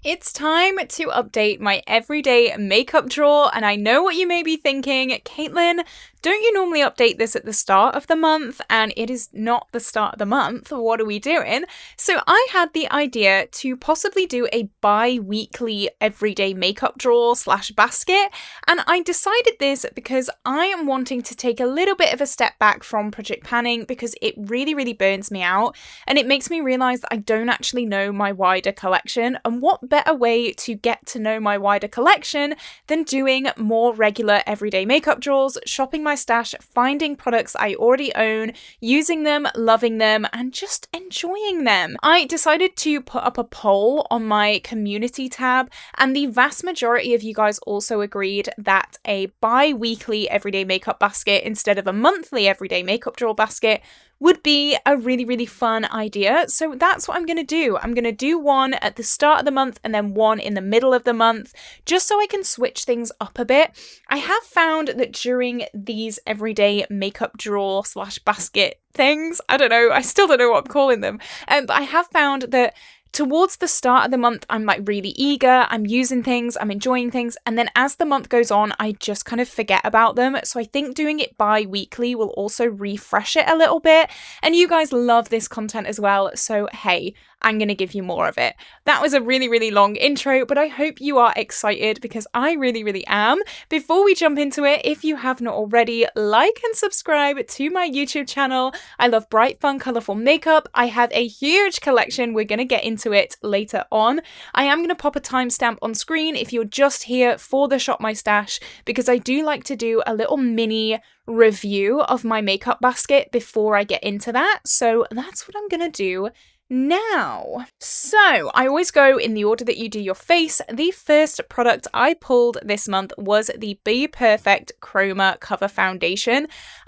It's time to update my everyday makeup drawer, and I know what you may be thinking, Caitlin, don't you normally update this at the start of the month? And it is not the start of the month. What are we doing? So I had the idea to possibly do a bi-weekly everyday makeup drawer / basket, and I decided this because I am wanting to take a little bit of a step back from project panning because it really burns me out, and it makes me realize that I don't actually know my wider collection, and what better way to get to know my wider collection than doing more regular everyday makeup drawers, shopping my stash, finding products I already own, using them, loving them, and just enjoying them. I decided to put up a poll on my community tab, and the vast majority of you guys also agreed that a bi-weekly everyday makeup basket instead of a monthly everyday makeup drawer basket would be a really fun idea. So that's what I'm going to do. I'm going to do one at the start of the month and then one in the middle of the month, just so I can switch things up a bit. I have found that during these everyday makeup drawer / basket things, I don't know, I still don't know what I'm calling them, but I have found that towards the start of the month, I'm like really eager, I'm using things, I'm enjoying things, and then as the month goes on, I just kind of forget about them. So I think doing it bi-weekly will also refresh it a little bit, and you guys love this content as well, so hey, I'm going to give you more of it. That was a really long intro, but I hope you are excited because I really am. Before we jump into it, if you have not already, like and subscribe to my YouTube channel. I love bright, fun, colourful makeup. I have a huge collection. We're going to get into it later on. I am going to pop a timestamp on screen if you're just here for the ShopMy stash, because I do like to do a little mini review of my makeup basket before I get into that. So that's what I'm going to do now. So I always go in the order that you do your face. The first product I pulled this month was the Be Perfect Chroma Cover Foundation.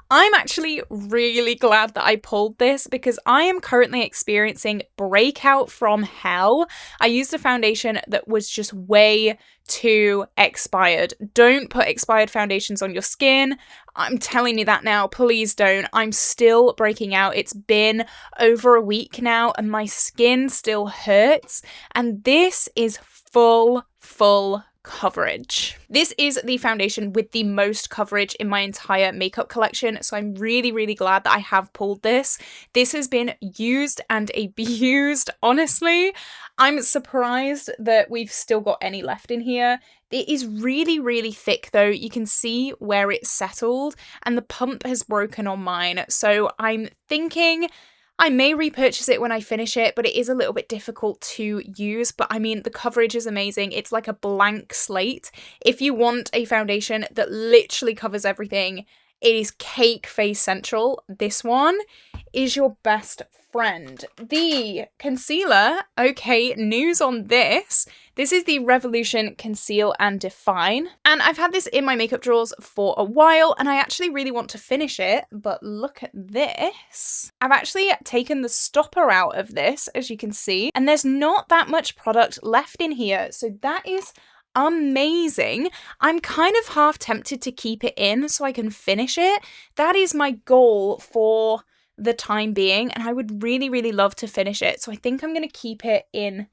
I'm actually really glad that I pulled this because I am currently experiencing breakout from hell. I used a foundation that was just way too expired. Don't put expired foundations on your skin. I'm telling you that now, please don't. I'm still breaking out. It's been over a week now and my skin still hurts. And this is full coverage. This is the foundation with the most coverage in my entire makeup collection, so I'm really glad that I have pulled this. This has been used and abused, honestly. I'm surprised that we've still got any left in here. It is really thick though. You can see where it's settled and the pump has broken on mine, so I'm thinking I may repurchase it when I finish it, but it is a little bit difficult to use. But I mean, the coverage is amazing. It's like a blank slate. If you want a foundation that literally covers everything, it is Cake Face Central. This one is your best friend. The concealer, okay, news on this. This is the Revolution Conceal and Define. And I've had this in my makeup drawers for a while and I actually really want to finish it, but look at this. I've actually taken the stopper out of this, as you can see, and there's not that much product left in here. So that is amazing. I'm kind of half tempted to keep it in so I can finish it. That is my goal for the time being, and I would really love to finish it. So I think I'm going to keep it in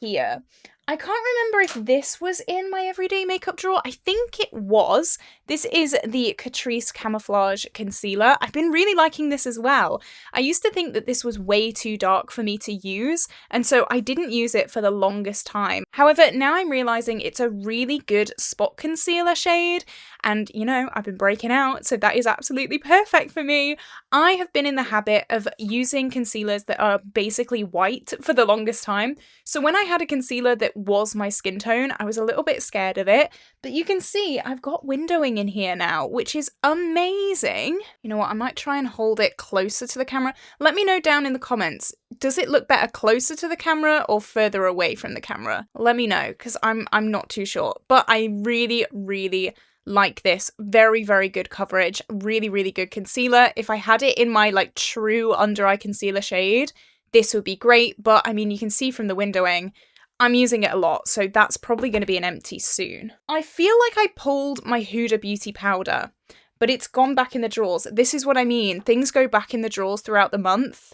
here. I can't remember if this was in my everyday makeup drawer. I think it was. This is the Catrice Camouflage Concealer. I've been really liking this as well. I used to think that this was way too dark for me to use, and so I didn't use it for the longest time. However, now I'm realizing it's a really good spot concealer shade, and you know, I've been breaking out, so that is absolutely perfect for me. I have been in the habit of using concealers that are basically white for the longest time. So when I had a concealer that was my skin tone, I was a little bit scared of it, but you can see I've got windowing in here now, which is amazing. You know what, I might try and hold it closer to the camera. Let me know down in the comments, does it look better closer to the camera or further away from the camera? Let me know, because I'm not too sure, but I really like this. Very good coverage, really good concealer. If I had it in my like true under eye concealer shade, this would be great, but I mean, you can see from the windowing, I'm using it a lot, so that's probably going to be an empty soon. I feel like I pulled my Huda Beauty powder, but it's gone back in the drawers. This is what I mean. Things go back in the drawers throughout the month,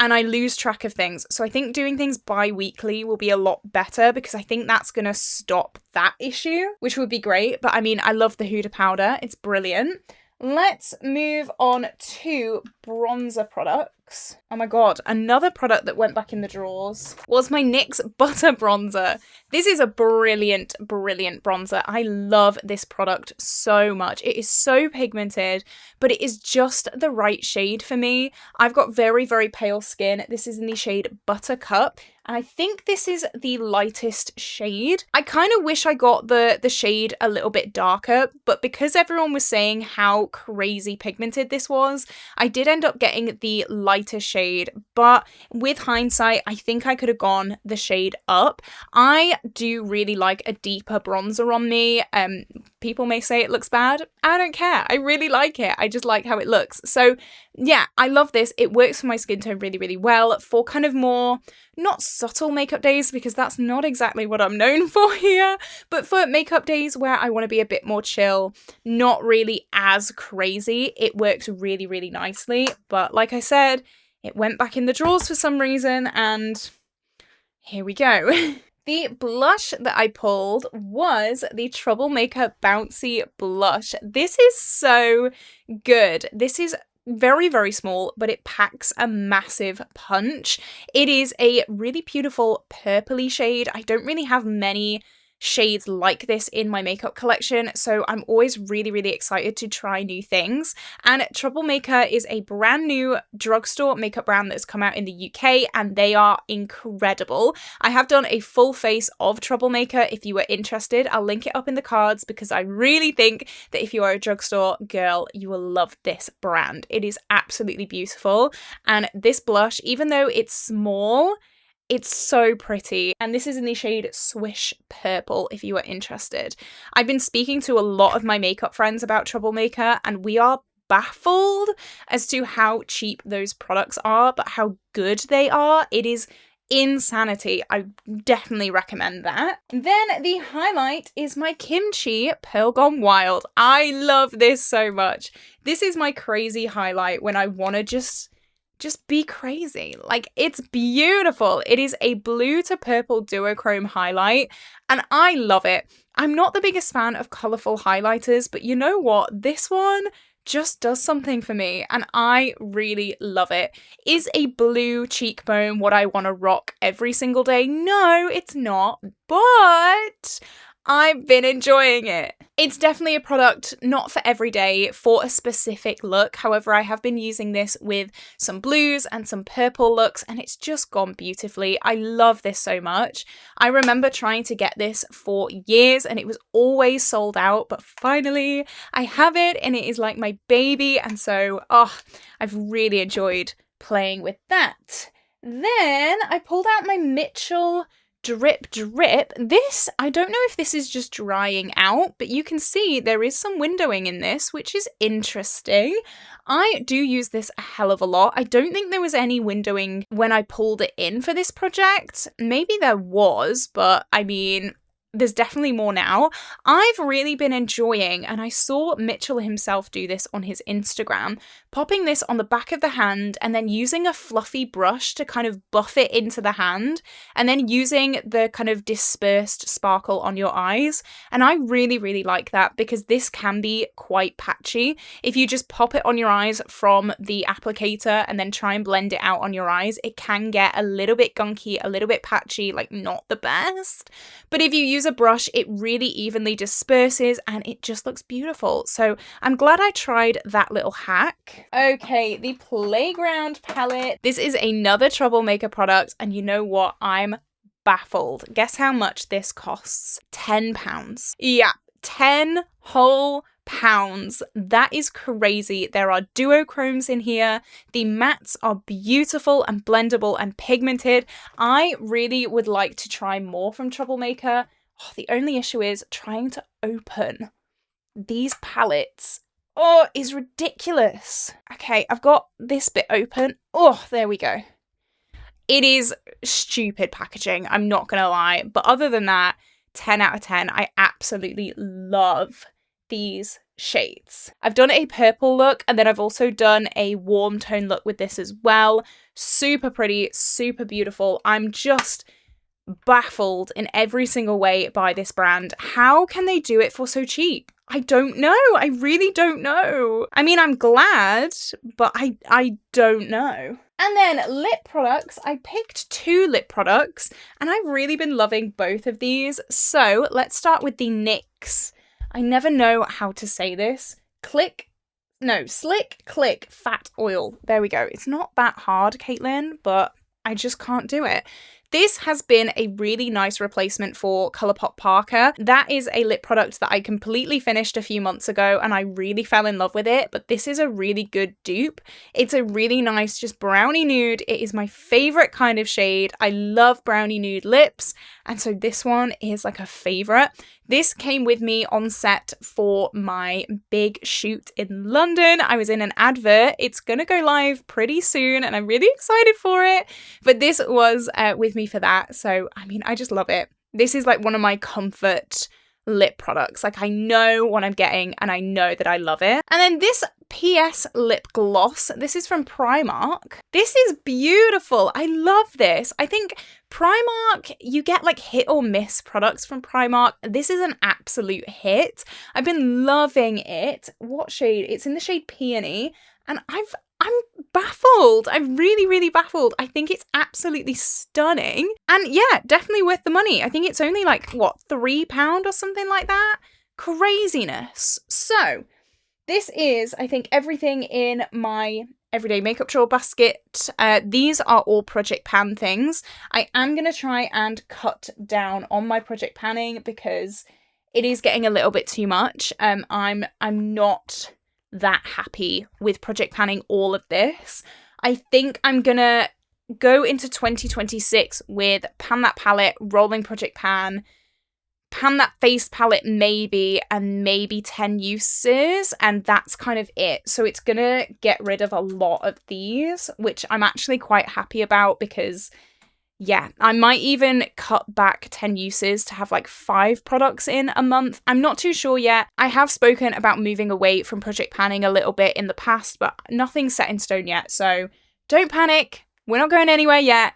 and I lose track of things. So I think doing things bi-weekly will be a lot better because I think that's going to stop that issue, which would be great. But I mean, I love the Huda powder. It's brilliant. Let's move on to bronzer products. Oh my god, another product that went back in the drawers was my NYX Butter Bronzer. This is a brilliant, brilliant bronzer. I love this product so much. It is so pigmented, but it is just the right shade for me. I've got very, very pale skin. This is in the shade Buttercup. And I think this is the lightest shade. I kind of wish I got the shade a little bit darker, but because everyone was saying how crazy pigmented this was, I did end up getting the lighter shade. But with hindsight, I think I could have gone the shade up. I do really like a deeper bronzer on me. People may say it looks bad. I don't care. I really like it. I just like how it looks. So yeah, I love this. It works for my skin tone really, really well for kind of more, not subtle makeup days, because that's not exactly what I'm known for here, but for makeup days where I want to be a bit more chill, not really as crazy, it works really, really nicely. But like I said, it went back in the drawers for some reason, and here we go. The blush that I pulled was the Troublemaker Bouncy Blush. This is so good. This is very, very small, but it packs a massive punch. It is a really beautiful purpley shade. I don't really have many shades like this in my makeup collection, so I'm always really, really excited to try new things. And Troublemaker is a brand new drugstore makeup brand that's come out in the UK, and they are incredible. I have done a full face of Troublemaker. If you are interested, I'll link it up in the cards, because I really think that if you are a drugstore girl, you will love this brand. It is absolutely beautiful, and this blush, even though it's small, it's so pretty, and this is in the shade Swish Purple if you are interested. I've been speaking to a lot of my makeup friends about Troublemaker, and we are baffled as to how cheap those products are, but how good they are. It is insanity. I definitely recommend that. Then the highlight is my Kimchi Pearl Gone Wild. I love this so much. This is my crazy highlight when I want to just be crazy. Like, it's beautiful. It is a blue to purple duochrome highlight, and I love it. I'm not the biggest fan of colourful highlighters, but you know what? This one just does something for me, and I really love it. Is a blue cheekbone what I want to rock every single day? No, it's not, but I've been enjoying it. It's definitely a product not for every day, for a specific look. However, I have been using this with some blues and some purple looks, and it's just gone beautifully. I love this so much. I remember trying to get this for years, and it was always sold out, but finally I have it, and it is like my baby, and so, I've really enjoyed playing with that. Then I pulled out my Mitchell Drip Drip. This, I don't know if this is just drying out, but you can see there is some windowing in this, which is interesting. I do use this a hell of a lot. I don't think there was any windowing when I pulled it in for this project. Maybe there was, but I mean, there's definitely more now. I've really been enjoying, and I saw Mitchell himself do this on his Instagram, popping this on the back of the hand and then using a fluffy brush to kind of buff it into the hand, and then using the kind of dispersed sparkle on your eyes. And I really, really like that, because this can be quite patchy. If you just pop it on your eyes from the applicator and then try and blend it out on your eyes, it can get a little bit gunky, a little bit patchy, like not the best. But if you use a brush, it really evenly disperses and it just looks beautiful. So I'm glad I tried that little hack. Okay, the Playground palette. This is another Troublemaker product, and you know what? I'm baffled. Guess how much this costs? £10. Yeah, 10 whole pounds. That is crazy. There are duochromes in here. The mattes are beautiful and blendable and pigmented. I really would like to try more from Troublemaker. The only issue is trying to open these palettes. Is ridiculous. Okay, I've got this bit open. There we go. It is stupid packaging, I'm not gonna lie. But other than that, 10 out of 10. I absolutely love these shades. I've done a purple look, and then I've also done a warm tone look with this as well. Super pretty, super beautiful. I'm just baffled in every single way by this brand. How can they do it for so cheap? I don't know. I really don't know. I mean, I'm glad, but I don't know. And then lip products. I picked 2 lip products, and I've really been loving both of these. So let's start with the NYX. I never know how to say this. Slick Click Fat Oil. There we go. It's not that hard, Caitlin, but I just can't do it. This has been a really nice replacement for Colourpop Parker. That is a lip product that I completely finished a few months ago and I really fell in love with it, but this is a really good dupe. It's a really nice, just brownie nude. It is my favorite kind of shade. I love brownie nude lips, and so this one is like a favorite. This came with me on set for my big shoot in London. I was in an advert. It's gonna go live pretty soon and I'm really excited for it. But this was with me for that. So, I mean, I just love it. This is like one of my comfort lip products. Like I know what I'm getting and I know that I love it. And then this PS lip gloss. This is from Primark. This is beautiful. I love this. I think Primark, you get like hit or miss products from Primark. This is an absolute hit. I've been loving it. What shade? It's in the shade Peony, and I'm baffled. I'm really, really baffled. I think it's absolutely stunning. And yeah, definitely worth the money. I think it's only like, what, £3 or something like that? Craziness. So this is, I think, everything in my everyday makeup drawer basket. These are all Project Pan things. I am going to try and cut down on my Project Panning because it is getting a little bit too much. I'm not that happy with Project Panning all of this. I think I'm going to go into 2026 with Pan That Palette, Rolling Project Pan that face palette maybe, and maybe 10 uses, and that's kind of it. So it's gonna get rid of a lot of these, which I'm actually quite happy about because, yeah, I might even cut back 10 uses to have like 5 products in a month. I'm not too sure yet. I have spoken about moving away from Project Panning a little bit in the past, but nothing's set in stone yet, so don't panic. We're not going anywhere yet.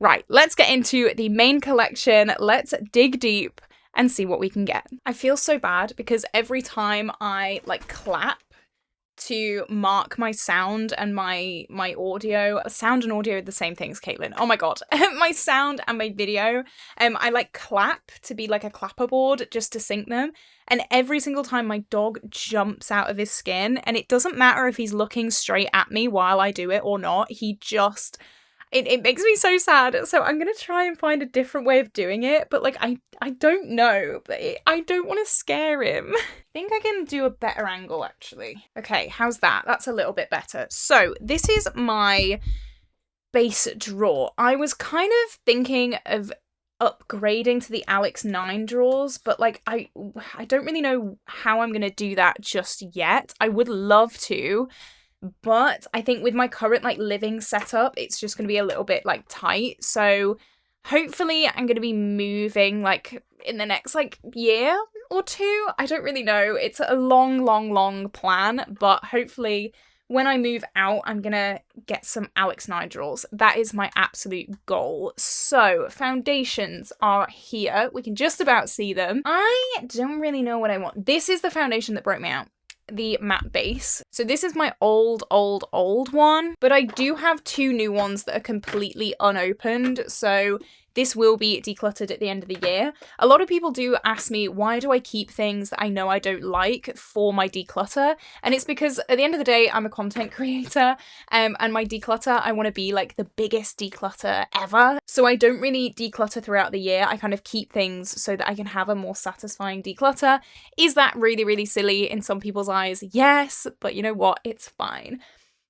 Right, let's get into the main collection. Let's dig deep and see what we can get. I feel so bad because every time I like clap to mark my sound and my audio, sound and audio are the same things, Caitlin. Oh my god. My sound and my video, I like clap to be like a clapper board just to sync them. And every single time my dog jumps out of his skin, and it doesn't matter if he's looking straight at me while I do it or not, he just... It makes me so sad, so I'm going to try and find a different way of doing it, but like, I don't know, but I don't want to scare him. I think I can do a better angle, actually. Okay, how's that? That's a little bit better. So, this is my base drawer. I was kind of thinking of upgrading to the Alex 9 drawers, but like, I don't really know how I'm going to do that just yet. I would love to, but I think with my current like living setup, it's just going to be a little bit like tight. So hopefully I'm going to be moving like in the next like year or two. I don't really know. It's a long plan, but hopefully when I move out, I'm going to get some Alex 9 drawers. That is my absolute goal. So foundations are here. We can just about see them. I don't really know what I want. This is the foundation that broke me out. The matte base. So this is my old one, but I do have 2 new ones that are completely unopened, so this will be decluttered at the end of the year. A lot of people do ask me, why do I keep things that I know I don't like for my declutter? And it's because at the end of the day, I'm a content creator, and my declutter, I want to be like the biggest declutter ever. So I don't really declutter throughout the year. I kind of keep things so that I can have a more satisfying declutter. Is that really, really silly in some people's eyes? Yes, but you know what? It's fine.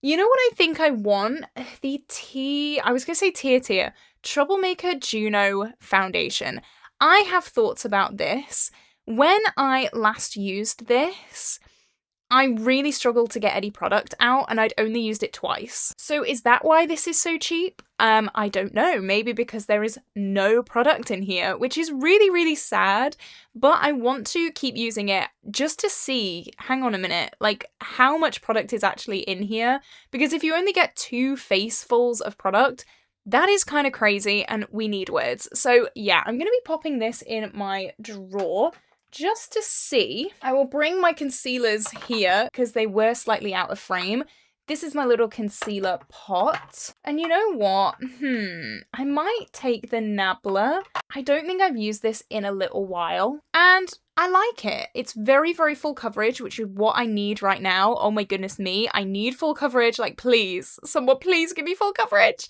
You know what I think I want? I was going to say Tier. Troublemaker Juno foundation. I have thoughts about this. When I last used this, I really struggled to get any product out and I'd only used it twice. So is that why this is so cheap? I don't know. Maybe because there is no product in here, which is really, really sad. But I want to keep using it just to see, hang on a minute, like how much product is actually in here. Because if you only get 2 facefuls of product, that is kind of crazy and we need words. So yeah, I'm going to be popping this in my drawer just to see. I will bring my concealers here because they were slightly out of frame. This is my little concealer pot. And you know what? I might take the Nabla. I don't think I've used this in a little while. And I like it. It's very, very full coverage, which is what I need right now. Oh my goodness me. I need full coverage. Like, please, someone please give me full coverage.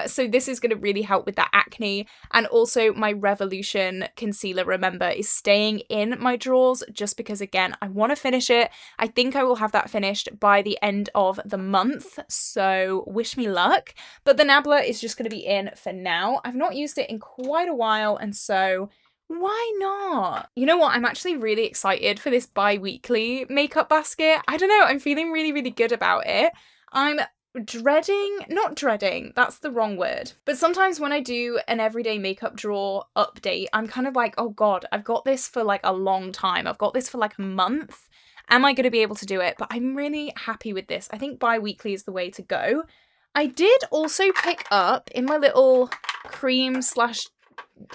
So this is going to really help with that acne. And also my Revolution concealer, remember, is staying in my drawers just because, again, I want to finish it. I think I will have that finished by the end of the month. So wish me luck. But the Nabla is just going to be in for now. I've not used it in quite a while. And so why not? You know what? I'm actually really excited for this bi-weekly makeup basket. I don't know. I'm feeling really, really good about it. I'm not dreading, that's the wrong word. But sometimes when I do an everyday makeup drawer update, I'm kind of like, oh God, I've got this for like a long time. I've got this for like a month. Am I going to be able to do it? But I'm really happy with this. I think bi-weekly is the way to go. I did also pick up in my little cream /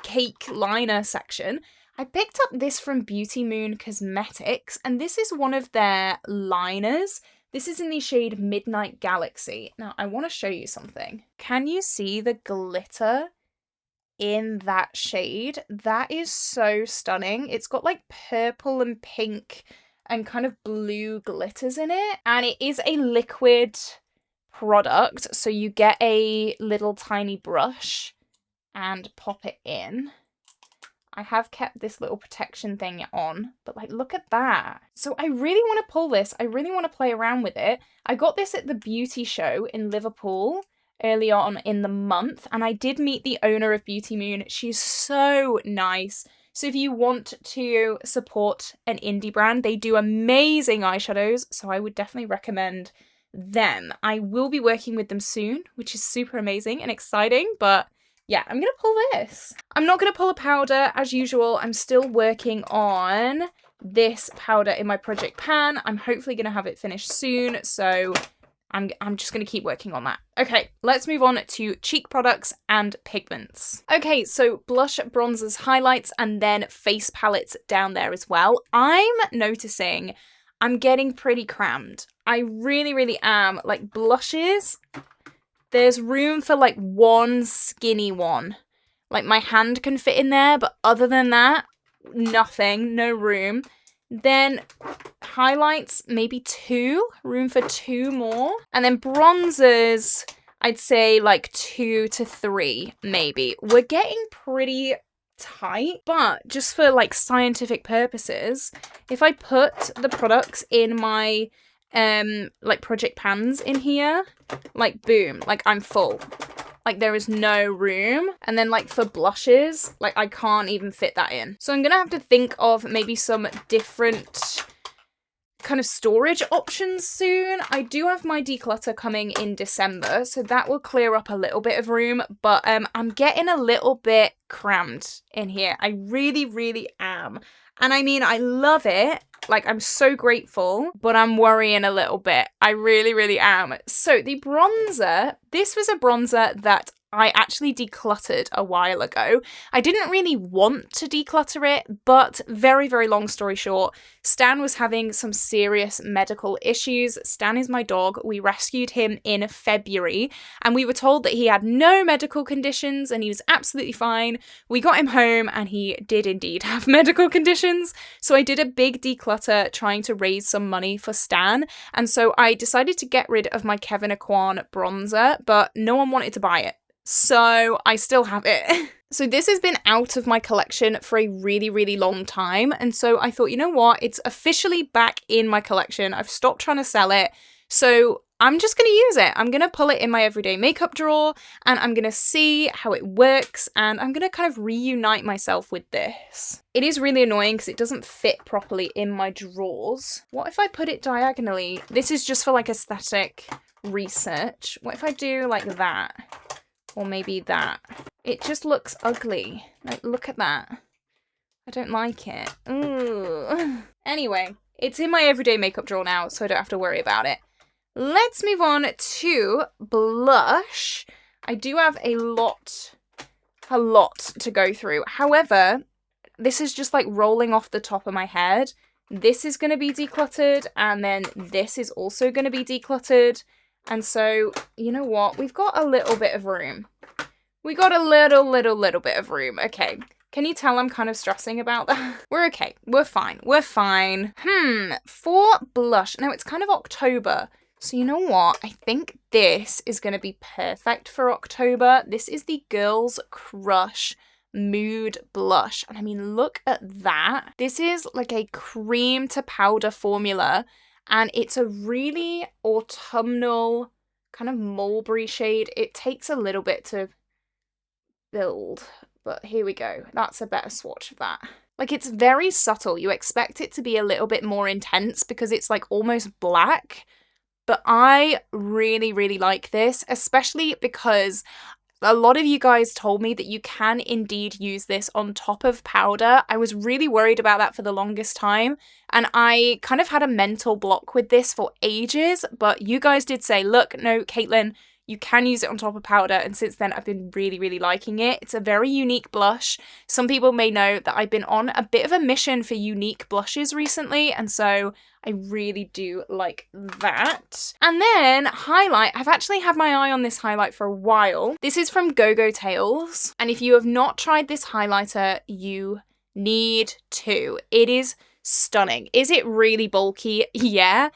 cake liner section, I picked up this from Beauty Moon Cosmetics, and this is one of their liners. This is in the shade Midnight Galaxy. Now, I want to show you something. Can you see the glitter in that shade? That is so stunning. It's got like purple and pink and kind of blue glitters in it, and it is a liquid product, so you get a little tiny brush and pop it in. I have kept this little protection thing on, but like, look at that. So I really want to pull this. I really want to play around with it. I got this at the beauty show in Liverpool early on in the month, and I did meet the owner of Beauty Moon. She's so nice. So if you want to support an indie brand, they do amazing eyeshadows, so I would definitely recommend them. I will be working with them soon, which is super amazing and exciting, but yeah, I'm going to pull this. I'm not going to pull a powder as usual. I'm still working on this powder in my project pan. I'm hopefully going to have it finished soon, so I'm just going to keep working on that. Okay, let's move on to cheek products and pigments. Okay, so blush, bronzers, highlights, and then face palettes down there as well. I'm noticing I'm getting pretty crammed. I really, really am. Like blushes, there's room for like one skinny one. Like my hand can fit in there, but other than that, nothing, no room. Then highlights, maybe 2, room for 2 more. And then bronzers, I'd say like 2 to 3, maybe. We're getting pretty tight, but just for like scientific purposes, if I put the products in my like project pans in here, like boom, like I'm full. Like there is no room. And then like for blushes, like I can't even fit that in. So I'm gonna have to think of maybe some different kind of storage options soon. I do have my declutter coming in December, so that will clear up a little bit of room, but I'm getting a little bit crammed in here. I really, really am. And I mean, I love it. Like, I'm so grateful, but I'm worrying a little bit. I really, really am. So the bronzer, this was a bronzer that I actually decluttered a while ago. I didn't really want to declutter it, but very, very long story short, Stan was having some serious medical issues. Stan is my dog. We rescued him in February, and we were told that he had no medical conditions and he was absolutely fine. We got him home and he did indeed have medical conditions. So I did a big declutter trying to raise some money for Stan. And so I decided to get rid of my Kevyn Aucoin bronzer, but no one wanted to buy it. So I still have it. So this has been out of my collection for a really, really long time. And so I thought, you know what? It's officially back in my collection. I've stopped trying to sell it. So I'm just going to use it. I'm going to pull it in my everyday makeup drawer and I'm going to see how it works and I'm going to kind of reunite myself with this. It is really annoying because it doesn't fit properly in my drawers. What if I put it diagonally? This is just for like aesthetic research. What if I do like that? Or maybe that? It just looks ugly. Like, look at that. I don't like it. Ooh. Anyway, it's in my everyday makeup drawer now, so I don't have to worry about it. Let's move on to blush. I do have a lot to go through. However, this is just like rolling off the top of my head. This is going to be decluttered, and then this is also going to be decluttered. And so, you know what? We've got a little bit of room. We got a little bit of room. Okay. Can you tell I'm kind of stressing about that? We're okay. We're fine. We're fine. For blush. Now, it's kind of October. So you know what? I think this is going to be perfect for October. This is the Girls Crush Mood Blush. And I mean, look at that. This is like a cream to powder formula. And it's a really autumnal kind of mulberry shade. It takes a little bit to build. But here we go. That's a better swatch of that. Like, it's very subtle. You expect it to be a little bit more intense because it's like almost black. But I really, really like this, especially because a lot of you guys told me that you can indeed use this on top of powder. I was really worried about that for the longest time, and I kind of had a mental block with this for ages, but you guys did say, look, no, Caitlin, you can use it on top of powder, and since then I've been really, really liking it. It's a very unique blush. Some people may know that I've been on a bit of a mission for unique blushes recently, and so I really do like that. And then highlight. I've actually had my eye on this highlight for a while. This is from Go-Go Tales, and if you have not tried this highlighter, you need to. It is stunning. Is it really bulky? Yeah.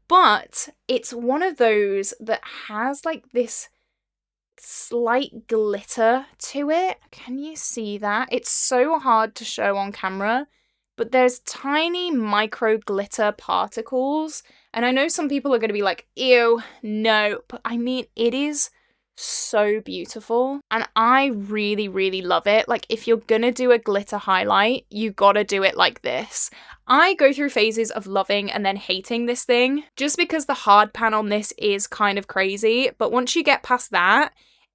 But it's one of those that has like this slight glitter to it. Can you see that? It's so hard to show on camera, but there's tiny micro glitter particles. And I know some people are going to be like, ew, no. But I mean, it is so beautiful. And I really, really love it. Like, if you're going to do a glitter highlight, you got to do it like this. I go through phases of loving and then hating this thing, just because the hard pan on this is kind of crazy. But once you get past that,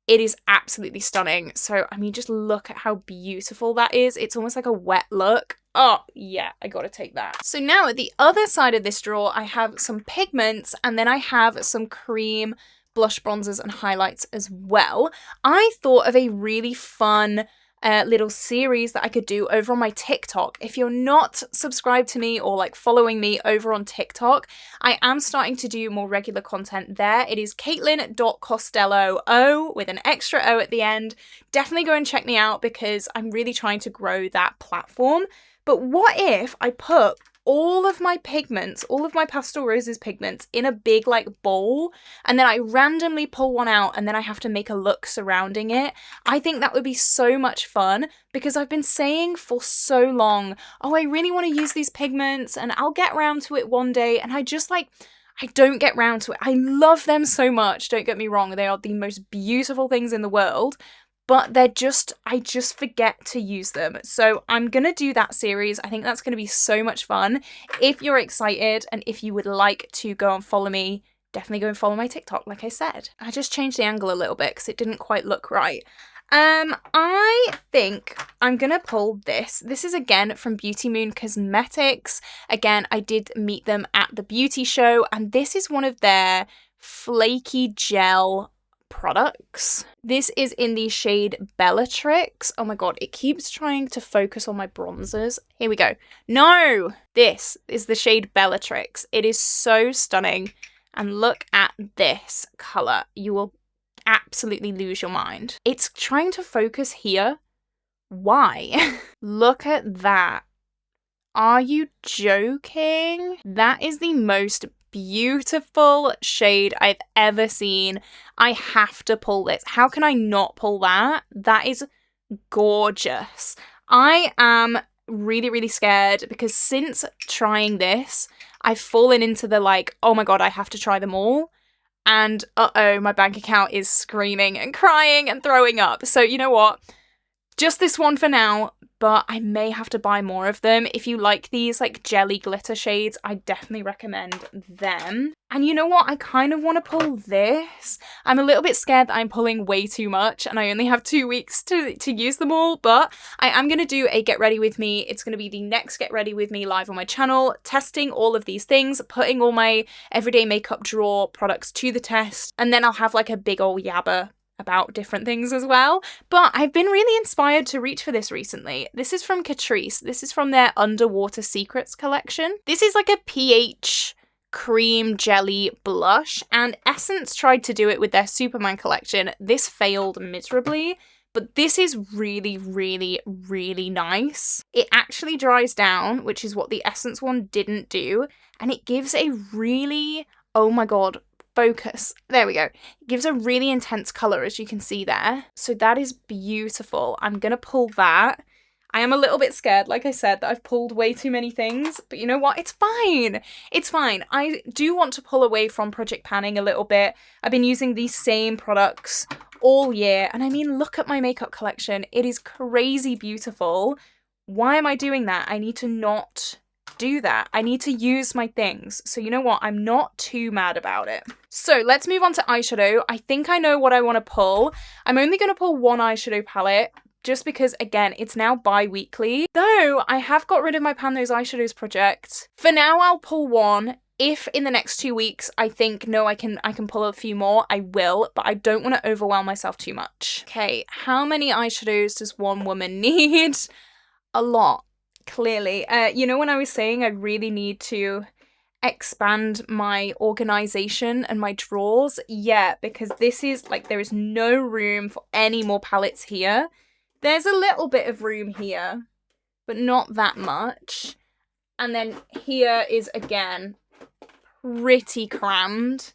it is absolutely stunning. So, I mean, just look at how beautiful that is. It's almost like a wet look. Oh, yeah, I gotta take that. So now at the other side of this drawer, I have some pigments, and then I have some cream blush, bronzers, and highlights as well. I thought of a really fun little series that I could do over on my TikTok. If you're not subscribed to me or like following me over on TikTok, I am starting to do more regular content there. It is Caitlin.Costello, O with an extra O at the end. Definitely go and check me out because I'm really trying to grow that platform. But what if I put all of my pigments, all of my Pastel Roses pigments in a big like bowl, and then I randomly pull one out and then I have to make a look surrounding it? I think that would be so much fun because I've been saying for so long, oh, I really want to use these pigments and I'll get around to it one day, and I don't get round to it. I love them so much, don't get me wrong, they are the most beautiful things in the world, but I just forget to use them. So I'm going to do that series. I think that's going to be so much fun. If you're excited and if you would like to go and follow me, definitely go and follow my TikTok, like I said. I just changed the angle a little bit because it didn't quite look right. I think I'm going to pull this. This is again from Beauty Moon Cosmetics. Again, I did meet them at the beauty show, and this is one of their flaky gel products. This is in the shade Bellatrix. Oh my god, it keeps trying to focus on my bronzers. Here we go. No! This is the shade Bellatrix. It is so stunning. And look at this colour. You will absolutely lose your mind. It's trying to focus here. Why? Look at that. Are you joking? That is the most beautiful shade I've ever seen. I have to pull this. How can I not pull that? That is gorgeous. I am really, really scared because since trying this, I've fallen into the like, oh my god, I have to try them all. and uh-oh, my bank account is screaming and crying and throwing up. So you know what? Just this one for now, but I may have to buy more of them. If you like these like jelly glitter shades, I definitely recommend them. And you know what? I kind of want to pull this. I'm a little bit scared that I'm pulling way too much and I only have 2 weeks to use them all, but I am going to do a Get Ready With Me. It's going to be the next Get Ready With Me live on my channel, testing all of these things, putting all my everyday makeup drawer products to the test, and then I'll have like a big old yabba about different things as well. But I've been really inspired to reach for this recently. This is from Catrice. This is from their Underwater Secrets collection. This is like a pH cream jelly blush, and Essence tried to do it with their Superman collection. This failed miserably, but this is really, really, really nice. It actually dries down, which is what the Essence one didn't do, and it gives a really, oh my god, focus. There we go. It gives a really intense colour, as you can see there. So that is beautiful. I'm going to pull that. I am a little bit scared, like I said, that I've pulled way too many things, but you know what? It's fine. It's fine. I do want to pull away from project panning a little bit. I've been using these same products all year, and I mean, look at my makeup collection. It is crazy beautiful. Why am I doing that? I need to not do that. I need to use my things. So you know what? I'm not too mad about it. So let's move on to eyeshadow. I think I know what I want to pull. I'm only going to pull one eyeshadow palette just because, again, it's now bi-weekly. Though I have got rid of my Pan Those Eyeshadows project. For now, I'll pull one. If in the next 2 weeks I think, no, I can pull a few more, I will, but I don't want to overwhelm myself too much. Okay, how many eyeshadows does one woman need? A lot. Clearly. You know, when I was saying I really need to expand my organization and my drawers? Yeah, because this is like, there is no room for any more palettes here. There's a little bit of room here, but not that much. And then here is, again, pretty crammed.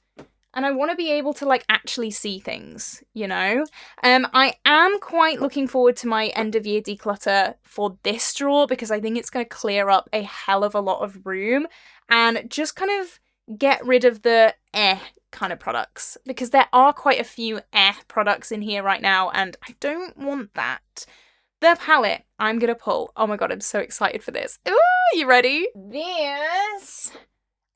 And I want to be able to like actually see things, you know? I am quite looking forward to my end of year declutter for this drawer because I think it's going to clear up a hell of a lot of room and just kind of get rid of the kind of products, because there are quite a few products in here right now and I don't want that. The palette I'm going to pull. Oh my god, I'm so excited for this. Ooh, you ready? This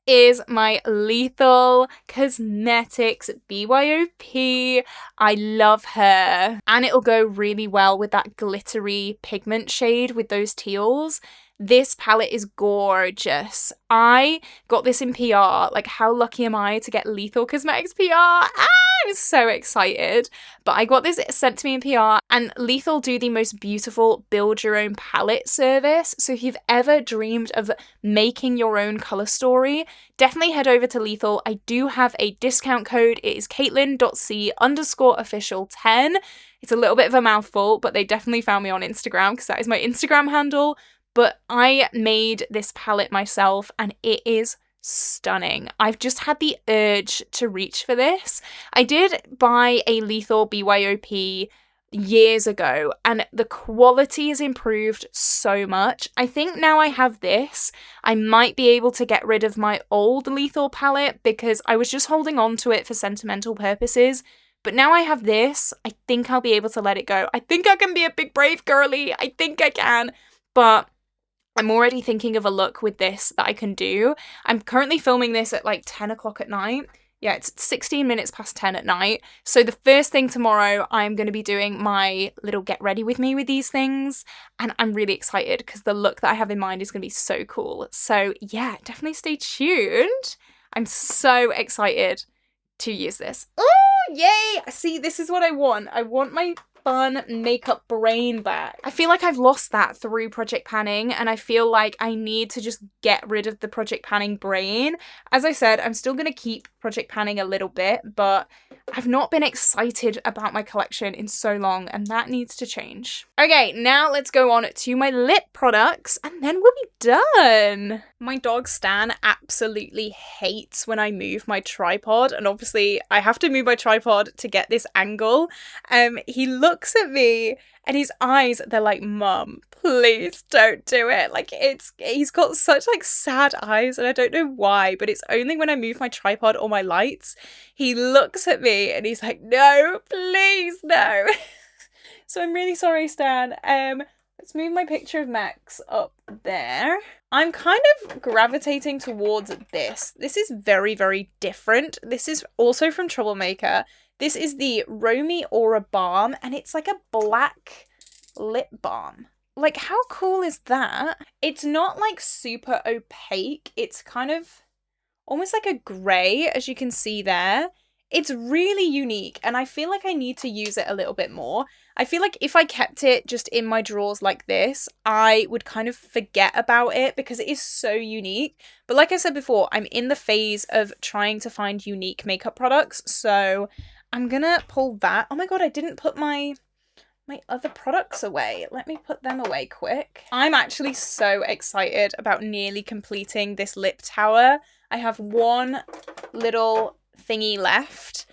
is my Lethal Cosmetics BYOP. I love her. And it'll go really well with that glittery pigment shade with those teals. This palette is gorgeous. I got this in PR. Like, how lucky am I to get Lethal Cosmetics PR? I'm so excited. But I got this sent to me in PR, and Lethal do the most beautiful build your own palette service. So if you've ever dreamed of making your own color story, definitely head over to Lethal. I do have a discount code. It is caitlin.c_official10. It's a little bit of a mouthful, but they definitely found me on Instagram because that is my Instagram handle. But I made this palette myself and it is stunning. I've just had the urge to reach for this. I did buy a Lethal BYOP years ago and the quality has improved so much. I think now I have this, I might be able to get rid of my old Lethal palette because I was just holding on to it for sentimental purposes. But now I have this, I think I'll be able to let it go. I think I can be a big brave girly. I think I can. But I'm already thinking of a look with this that I can do. I'm currently filming this at like 10 o'clock at night. Yeah, it's 16 minutes past 10 at night. So the first thing tomorrow, I'm going to be doing my little get ready with me with these things. And I'm really excited because the look that I have in mind is going to be so cool. So yeah, definitely stay tuned. I'm so excited to use this. Oh, yay! See, this is what I want. I want my fun makeup brain back. I feel like I've lost that through project panning and I feel like I need to just get rid of the project panning brain. As I said, I'm still going to keep project panning a little bit, but I've not been excited about my collection in so long and that needs to change. Okay, now let's go on to my lip products and then we'll be done. My dog Stan absolutely hates when I move my tripod, and obviously I have to move my tripod to get this angle. He looks at me And his eyes, they're like, Mum, please don't do it. Like, he's got such like sad eyes, and I don't know why, but it's only when I move my tripod or my lights, he looks at me and he's like, no, please, no. So I'm really sorry, Stan. Let's move my picture of Max up there. I'm kind of gravitating towards this. This is very, very different. This is also from Troublemaker. This is the Romy Aura Balm, and it's like a black lip balm. Like, how cool is that? It's not like super opaque. It's kind of almost like a grey, as you can see there. It's really unique, and I feel like I need to use it a little bit more. I feel like if I kept it just in my drawers like this, I would kind of forget about it because it is so unique. But like I said before, I'm in the phase of trying to find unique makeup products, so I'm gonna pull that. Oh my god, I didn't put my other products away. Let me put them away quick. I'm actually so excited about nearly completing this lip tower. I have one little thingy left,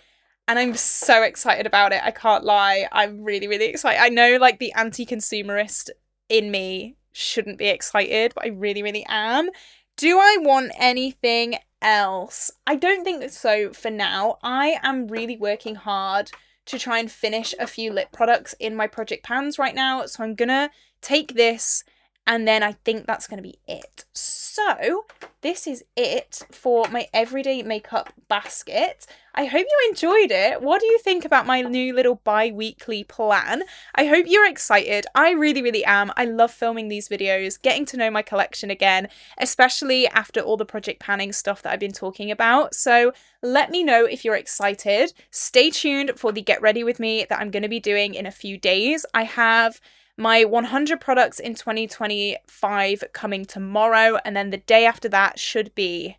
and I'm so excited about it. I can't lie. I'm really, really excited. I know like the anti-consumerist in me shouldn't be excited, but I really, really am. Do I want anything else? I don't think so for now. I am really working hard to try and finish a few lip products in my project pans right now. So I'm gonna take this, and then I think that's gonna be it. So this is it for my everyday makeup basket. I hope you enjoyed it. What do you think about my new little bi-weekly plan? I hope you're excited. I really, really am. I love filming these videos, getting to know my collection again, especially after all the project panning stuff that I've been talking about. So let me know if you're excited. Stay tuned for the Get Ready With Me that I'm going to be doing in a few days. I have my 100 products in 2025 coming tomorrow, and then the day after that should be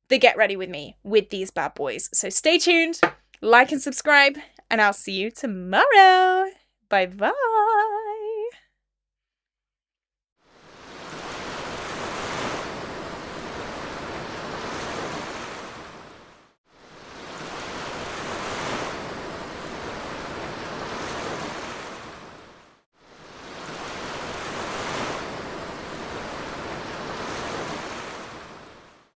the Get Ready With Me with these bad boys. So stay tuned, like and subscribe, and I'll see you tomorrow. Bye bye.